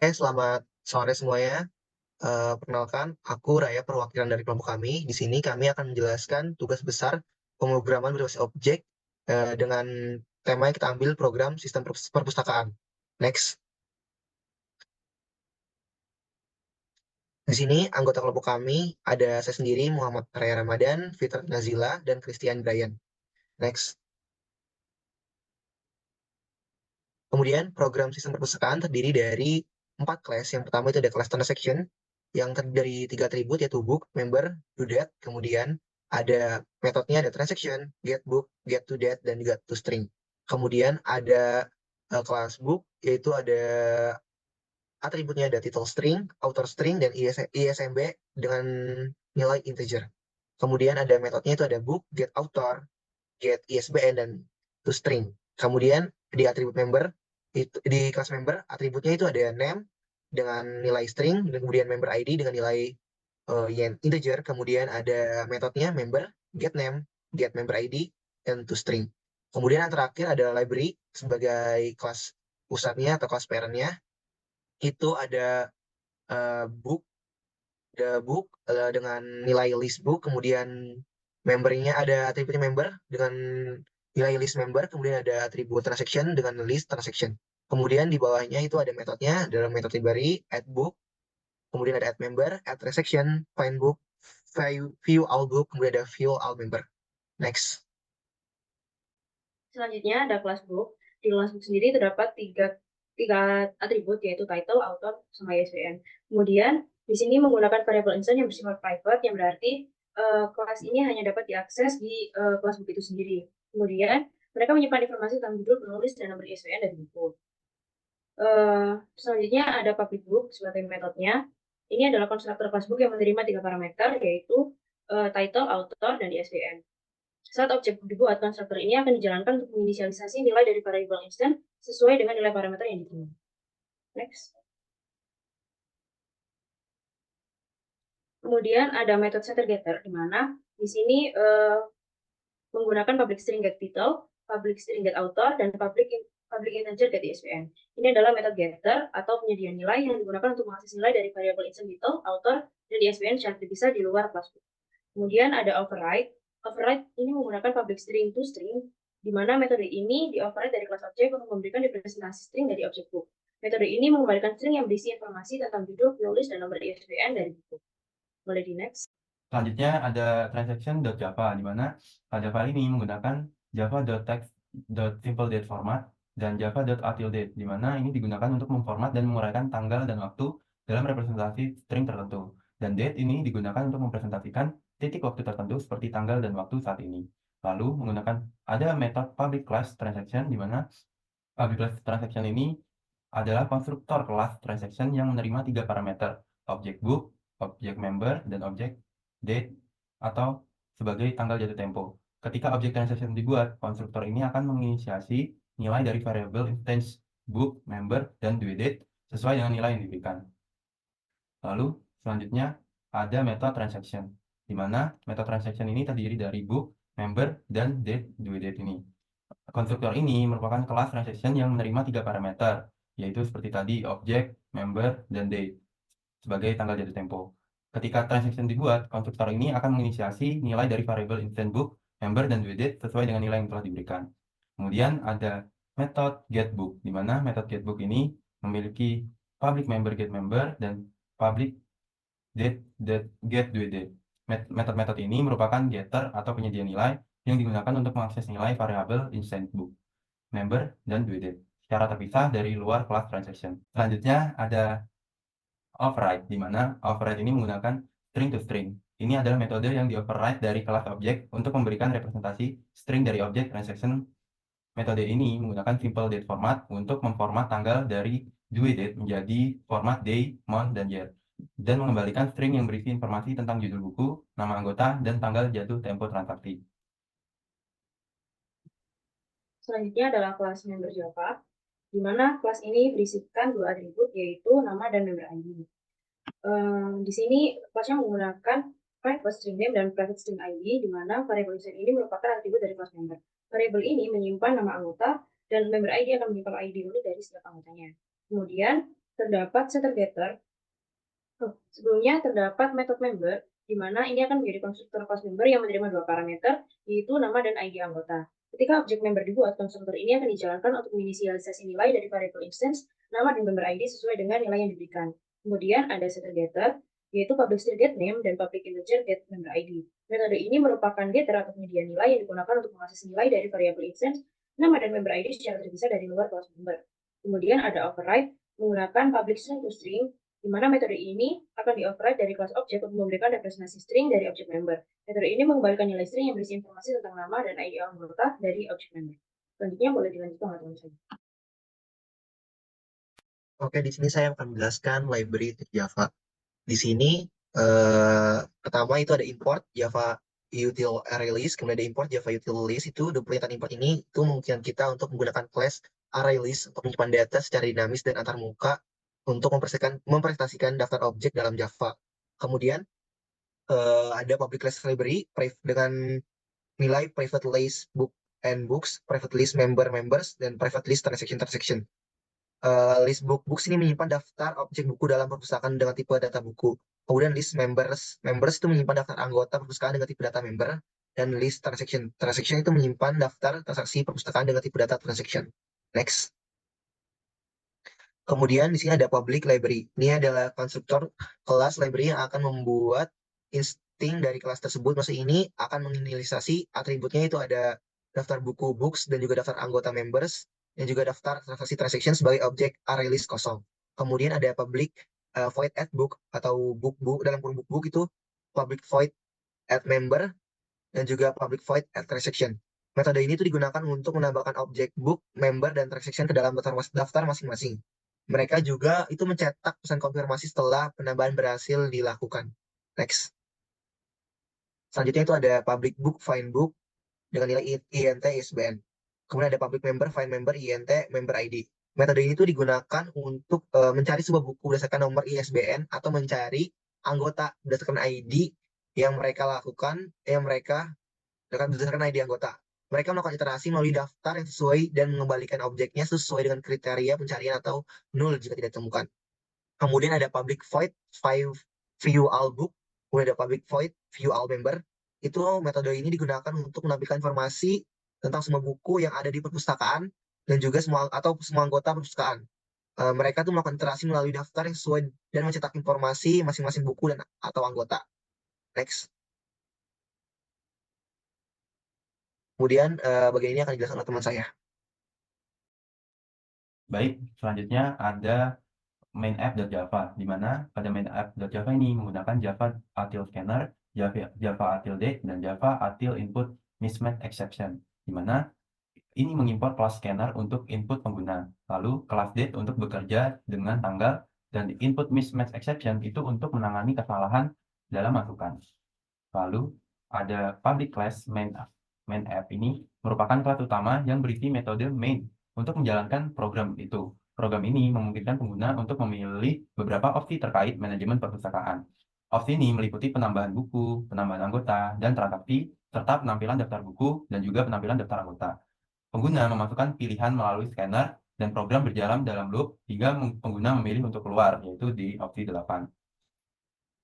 Selamat sore semuanya. Perkenalkan, aku Raya, perwakilan dari kelompok kami. Di sini kami akan menjelaskan tugas besar pemrograman berbasis objek dengan tema yang kita ambil program sistem perpustakaan. Next. Di sini anggota kelompok kami ada saya sendiri, Muhammad Raya Ramadan, Fitrat Nazila, dan Christian Brian. Next. Kemudian program sistem perpustakaan terdiri dari 4 kelas. Yang pertama itu ada kelas transaction yang terdiri dari 3 atribut yaitu book, member, to date. Kemudian ada metodenya ada transaction, get book, get to date, dan juga to string. Kemudian ada kelas book yaitu ada atributnya ada title string, author string, dan ISMB dengan nilai integer. Kemudian ada metodenya itu ada book, get author, get ISBN, dan to string. Kemudian di atribut member itu di kelas member atributnya itu ada name dengan nilai string, dan kemudian member ID dengan nilai yang integer. Kemudian ada metodenya member, get name, get member ID, dan to string. Kemudian yang terakhir ada library sebagai kelas pusatnya atau kelas parentnya. Itu book, dengan nilai list book. Kemudian membernya ada atributnya member dengan nilai list member. Kemudian ada atribut transaction dengan list transaction. Kemudian di bawahnya itu ada metodenya dalam metode library add book. Kemudian ada add member, add transaction, find book, view all book. Kemudian ada view all member. Next. Selanjutnya ada kelas book. Di kelas book sendiri terdapat tiga atribut, yaitu title, author, sama ISBN. Kemudian di sini menggunakan variabel instance yang bersifat private, yang berarti kelas ini hanya dapat diakses di kelas book itu sendiri. Kemudian mereka menyimpan informasi tentang judul, penulis, dan nomor ISBN dari buku. Selanjutnya ada public book sebagai metodenya. Ini adalah konstruktor kelas book yang menerima 3 parameter, yaitu title, author, dan ISBN. Saat objek dibuat, konstruktor ini akan dijalankan untuk menginisialisasi nilai dari variabel instant sesuai dengan nilai parameter yang diterima. Next. Kemudian ada metode setter getter, di mana di sini menggunakan public string get title, public string get author, dan public integer get ISBN. Ini adalah metode getter atau penyedia nilai yang digunakan untuk mengakses nilai dari variabel instant title, author, dan ISBN secara terpisah di luar kelas. Kemudian ada override. Override ini menggunakan public string to string, di mana metode ini di-override dari kelas objek untuk memberikan representasi string dari objek book. Metode ini mengembalikan string yang berisi informasi tentang judul, penulis, dan nomor ISBN dari buku. Boleh di next. Selanjutnya ada transaction.java, di mana Java ini menggunakan java.text.simpledate format dan java.utildate, di mana ini digunakan untuk memformat dan menguraikan tanggal dan waktu dalam representasi string tertentu. Dan date ini digunakan untuk mempresentasikan titik waktu tertentu seperti tanggal dan waktu saat ini. Lalu menggunakan ada metode public class transaction, di mana public class transaction ini adalah konstruktor kelas transaction yang menerima 3 parameter, objek book, objek member, dan objek date atau sebagai tanggal jatuh tempo. Ketika objek transaction dibuat, konstruktor ini akan menginisiasi nilai dari variabel instance book, member, dan due date sesuai dengan nilai yang diberikan. Lalu selanjutnya ada metode transaction, di mana metode transaction ini terdiri dari book, member, dan date due date ini. Konstruktor ini merupakan kelas transaction yang menerima 3 parameter, yaitu seperti tadi objek, member, dan date sebagai tanggal jatuh tempo. Ketika transaction dibuat, konstruktor ini akan menginisiasi nilai dari variabel instant book, member, dan due date sesuai dengan nilai yang telah diberikan. Kemudian ada metode getBook, di mana metode getBook ini memiliki public member get member dan public date get due date. Metode-metode ini merupakan getter atau penyedia nilai yang digunakan untuk mengakses nilai variabel instant book, member, dan due date secara terpisah dari luar kelas transaction. Selanjutnya ada override, di mana override ini menggunakan string to string. Ini adalah metode yang di-override dari kelas objek untuk memberikan representasi string dari objek transaction. Metode ini menggunakan simple date format untuk memformat tanggal dari due date menjadi format day, month, dan year, dan mengembalikan string yang berisi informasi tentang judul buku, nama anggota, dan tanggal jatuh tempo transaksi. Selanjutnya adalah kelas member Java, di mana kelas ini berisikan 2 atribut, yaitu nama dan member ID. Di sini kelasnya menggunakan private string name dan private string ID, di mana variabel string ini merupakan atribut dari kelas member. Variabel ini menyimpan nama anggota, dan member ID akan menyimpan ID unik dari setiap anggotanya. Kemudian terdapat setter getter. Sebelumnya terdapat method member, di mana ini akan menjadi konstruktor class member yang menerima dua parameter, yaitu nama dan ID anggota. Ketika objek member dibuat, konstruktor ini akan dijalankan untuk menginisialisasi nilai dari variable instance, nama dan member ID sesuai dengan nilai yang diberikan. Kemudian ada setter getter, yaitu public string get name dan public integer get member ID. Metode ini merupakan getter atau penyedia nilai yang digunakan untuk mengakses nilai dari variable instance, nama dan member ID secara terpisah dari luar kelas member. Kemudian ada override menggunakan public string to string, di mana metode ini akan di-override dari kelas objek untuk memberikan representasi string dari objek member. Metode ini mengembalikan nilai string yang berisi informasi tentang nama dan ID anggota dari objek member. Selanjutnya boleh dilanjutkan teman-teman saya. Oke, di sini saya akan menjelaskan library untuk Java. Di sini pertama itu ada import Java util ArrayList, kemudian ada import Java util list. Itu perintah import ini itu memungkinkan kita untuk menggunakan class ArrayList untuk menyimpan data secara dinamis dan antarmuka untuk mempresentasikan daftar objek dalam Java. Kemudian ada public class library dengan nilai private list book and books, private list members, dan private list transaction. List books ini menyimpan daftar objek buku dalam perpustakaan dengan tipe data buku. Kemudian list members itu menyimpan daftar anggota perpustakaan dengan tipe data member. Dan list transaction itu menyimpan daftar transaksi perpustakaan dengan tipe data transaction. Next. Kemudian di sini ada public library. Ini adalah konstruktor kelas library yang akan membuat insting dari kelas tersebut. Maksudnya ini akan menginisialisasi atributnya, itu ada daftar buku books dan juga daftar anggota members dan juga daftar transaksi transaction sebagai objek array list kosong. Kemudian ada public void add book atau book dalam kurung book itu public void add member dan juga public void add transaction. Metode ini tuh digunakan untuk menambahkan objek book, member, dan transaction ke dalam daftar masing-masing. Mereka juga itu mencetak pesan konfirmasi setelah penambahan berhasil dilakukan. Next. Selanjutnya itu ada public book, find book dengan nilai INT ISBN. Kemudian ada public member, find member, INT, member ID. Metode ini tuh digunakan untuk mencari sebuah buku berdasarkan nomor ISBN atau mencari anggota berdasarkan ID yang mereka lakukan, berdasarkan ID anggota. Mereka melakukan iterasi melalui daftar yang sesuai dan mengembalikan objeknya sesuai dengan kriteria pencarian atau null jika tidak ditemukan. Kemudian ada public void view all book, kemudian ada public void view all member. Itu metode ini digunakan untuk menampilkan informasi tentang semua buku yang ada di perpustakaan dan juga semua anggota perpustakaan. Mereka tuh melakukan iterasi melalui daftar yang sesuai dan mencetak informasi masing-masing buku dan atau anggota. Next. Kemudian bagian ini akan dijelaskan oleh teman saya. Baik, selanjutnya ada main app.java, di mana pada main app.java ini menggunakan Java util scanner, Java util date, dan Java util input mismatch exception, di mana ini mengimpor kelas scanner untuk input pengguna, lalu kelas date untuk bekerja dengan tanggal, dan input mismatch exception itu untuk menangani kesalahan dalam masukan. Lalu ada public class main app ini merupakan kelas utama yang berisi metode main untuk menjalankan program itu. Program ini memungkinkan pengguna untuk memilih beberapa opsi terkait manajemen perpustakaan. Opsi ini meliputi penambahan buku, penambahan anggota, dan transaksi, serta penampilan daftar buku dan juga penampilan daftar anggota. Pengguna memasukkan pilihan melalui scanner dan program berjalan dalam loop hingga pengguna memilih untuk keluar, yaitu di opsi 8.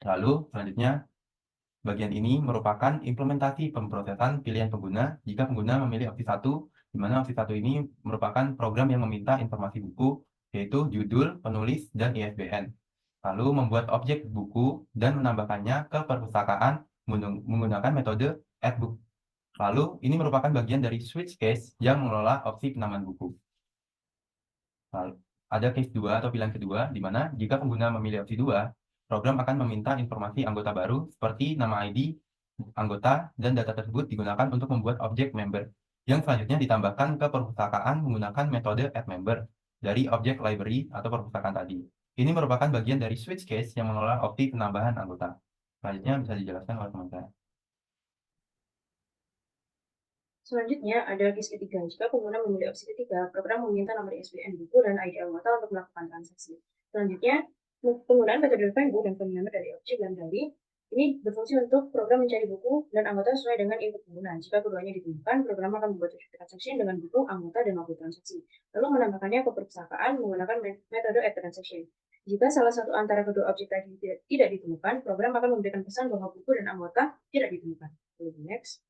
Lalu selanjutnya, bagian ini merupakan implementasi pemrosesan pilihan pengguna jika pengguna memilih opsi 1, di mana opsi 1 ini merupakan program yang meminta informasi buku, yaitu judul, penulis, dan ISBN. Lalu membuat objek buku dan menambahkannya ke perpustakaan menggunakan metode addBook. Lalu ini merupakan bagian dari switch case yang mengelola opsi penambahan buku. Lalu, ada case 2 atau pilihan kedua, di mana jika pengguna memilih opsi 2, program akan meminta informasi anggota baru seperti nama ID anggota, dan data tersebut digunakan untuk membuat objek member yang selanjutnya ditambahkan ke perpustakaan menggunakan metode addMember dari objek library atau perpustakaan tadi. Ini merupakan bagian dari switch case yang mengelola opsi penambahan anggota. Selanjutnya bisa dijelaskan oleh teman saya. Selanjutnya ada case ketiga. Jika pengguna memilih opsi ketiga, program meminta nomor ISBN buku dan ID anggota untuk melakukan transaksi. Selanjutnya, penggunaan metode find book dan find member dari objek dan dari ini berfungsi untuk program mencari buku dan anggota sesuai dengan input pengguna. Jika keduanya ditemukan, program akan membuat transaksi dengan buku, anggota, dan waktu transaksi. Lalu menambahkannya ke perpustakaan menggunakan metode add transaction. Jika salah satu antara kedua objek tadi tidak ditemukan, program akan memberikan pesan bahwa buku dan anggota tidak ditemukan. Next.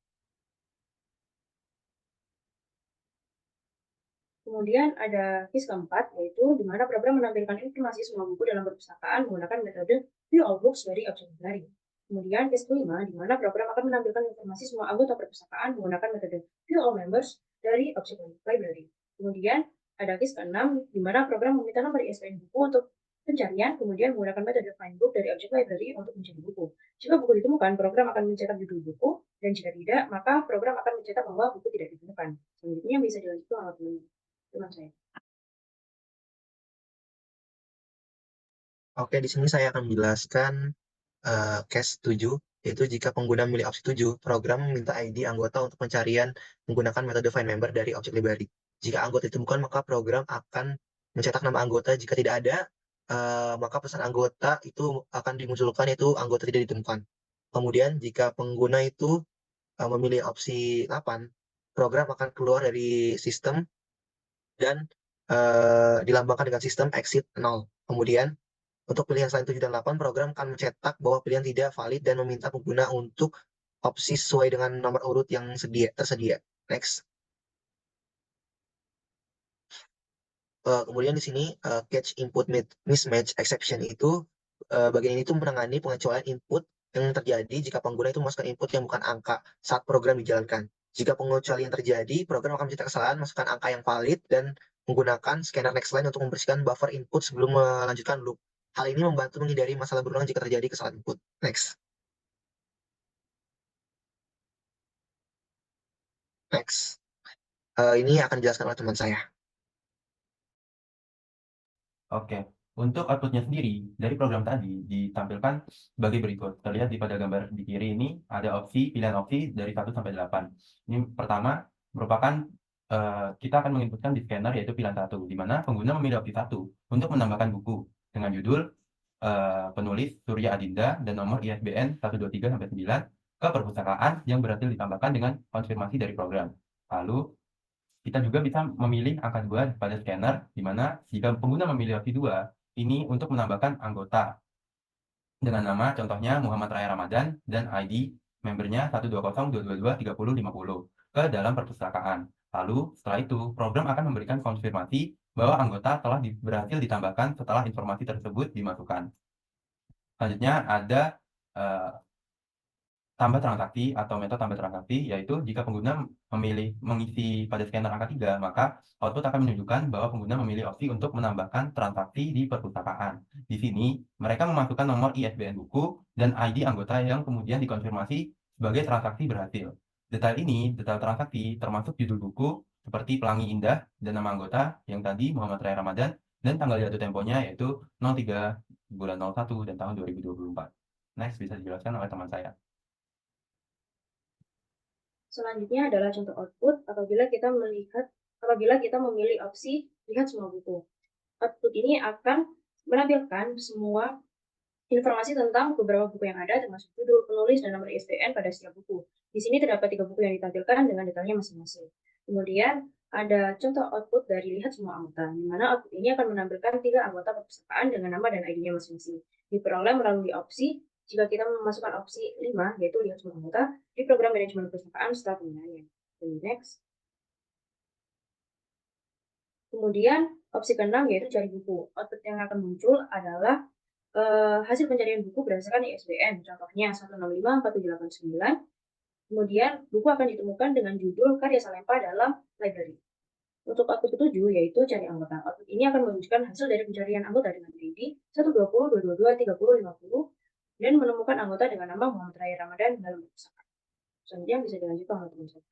Kemudian ada case keempat, yaitu di mana program menampilkan informasi semua buku dalam perpustakaan menggunakan metode view all books dari objek library. Kemudian case kelima, di mana program akan menampilkan informasi semua anggota perpustakaan menggunakan metode view all members dari objek library. Kemudian ada case keenam, di mana program meminta nomor ISBN buku untuk pencarian, kemudian menggunakan metode find book dari objek library untuk mencari buku. Jika buku ditemukan, program akan mencetak judul buku, dan jika tidak, maka program akan mencetak bahwa buku tidak ditemukan. Selanjutnya bisa dilanjutkan oleh teman-teman. Terima kasih. Oke, di sini saya akan menjelaskan case 7, yaitu jika pengguna memilih opsi 7, program meminta ID anggota untuk pencarian menggunakan metode find member dari objek library. Jika anggota ditemukan, maka program akan mencetak nama anggota. Jika tidak ada, maka pesan anggota itu akan dimunculkan, yaitu anggota tidak ditemukan. Kemudian, jika pengguna itu memilih opsi 8, program akan keluar dari sistem dan dilambangkan dengan sistem exit 0. Kemudian, untuk pilihan selain 7 dan 8, program akan mencetak bahwa pilihan tidak valid dan meminta pengguna untuk opsi sesuai dengan nomor urut yang tersedia. Next. Kemudian di sini catch input mismatch exception itu bagian ini tuh menangani pengecualian input yang terjadi jika pengguna itu memasukkan input yang bukan angka saat program dijalankan. Jika pengecualian terjadi, program akan mencetak kesalahan masukkan angka yang valid dan menggunakan scanner next line untuk membersihkan buffer input sebelum melanjutkan loop. Hal ini membantu menghindari masalah berulang jika terjadi kesalahan input. Next. Next. Ini akan dijelaskan oleh teman saya. Oke, untuk outputnya sendiri dari program tadi ditampilkan sebagai berikut. Terlihat pada gambar di kiri ini ada pilihan opsi dari 1 sampai 8. Ini pertama merupakan kita akan menginputkan di scanner yaitu pilihan 1, di mana pengguna memilih opsi 1 untuk menambahkan buku dengan judul penulis Surya Adinda dan nomor ISBN 123 sampai 9 ke perpustakaan yang berhasil ditambahkan dengan konfirmasi dari program. Lalu kita juga bisa memilih angka 2 pada scanner, di mana jika pengguna memilih opsi 2, ini untuk menambahkan anggota dengan nama contohnya Muhammad Raya Ramadan dan ID membernya 120-222-3050 ke dalam perpustakaan. Lalu setelah itu program akan memberikan konfirmasi bahwa anggota telah berhasil ditambahkan setelah informasi tersebut dimasukkan. Selanjutnya ada tambah transaksi atau metode tambah transaksi, yaitu jika pengguna mengisi pada scanner angka 3, maka output akan menunjukkan bahwa pengguna memilih opsi untuk menambahkan transaksi di perpustakaan. Di sini, mereka memasukkan nomor ISBN buku dan ID anggota yang kemudian dikonfirmasi sebagai transaksi berhasil. Detail transaksi termasuk judul buku seperti Pelangi Indah dan nama anggota yang tadi Muhammad Raya Ramadan dan tanggal jatuh temponya yaitu 03 bulan 01 dan tahun 2024. Next, bisa dijelaskan oleh teman saya. Selanjutnya adalah contoh output apabila kita memilih opsi lihat semua buku. Output ini akan menampilkan semua informasi tentang beberapa buku yang ada, termasuk judul, penulis, dan nomor ISBN pada setiap buku. Di sini terdapat 3 buku yang ditampilkan dengan detailnya masing-masing. Kemudian ada contoh output dari lihat semua anggota, di mana output ini akan menampilkan 3 anggota perpustakaan dengan nama dan ID-nya masing-masing. Diperoleh melalui opsi jika kita memasukkan opsi 5, yaitu lihat semua anggota, di program manajemen perpustakaan setelah penggunaan. Next. Kemudian opsi ke-6 yaitu cari buku. Output yang akan muncul adalah hasil pencarian buku berdasarkan ISBN, contohnya 1654789. Kemudian buku akan ditemukan dengan judul karya Salempa dalam library. Untuk output ke-7 yaitu cari anggota. Output ini akan menunjukkan hasil dari pencarian anggota dengan ID 120-222-3050 dan menemukan anggota dengan nama Muhammad Raya Ramadan dalam perpustakaan. Selanjutnya bisa dilanjutkan oleh teman saya.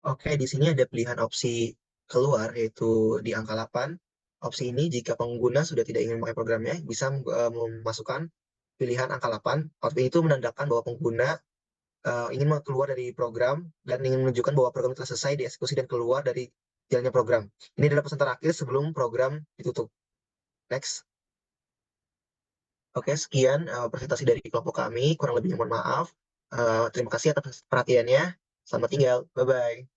Oke, di sini ada pilihan opsi keluar yaitu di angka 8. Opsi ini jika pengguna sudah tidak ingin memakai programnya bisa memasukkan pilihan angka 8. Output itu menandakan bahwa pengguna ingin keluar dari program dan ingin menunjukkan bahwa program telah selesai dieksekusi dan keluar dari jalannya program. Ini adalah pesan terakhir sebelum program ditutup. Next. Oke, sekian presentasi dari kelompok kami. Kurang lebihnya mohon maaf. Terima kasih atas perhatiannya. Selamat tinggal. Bye-bye.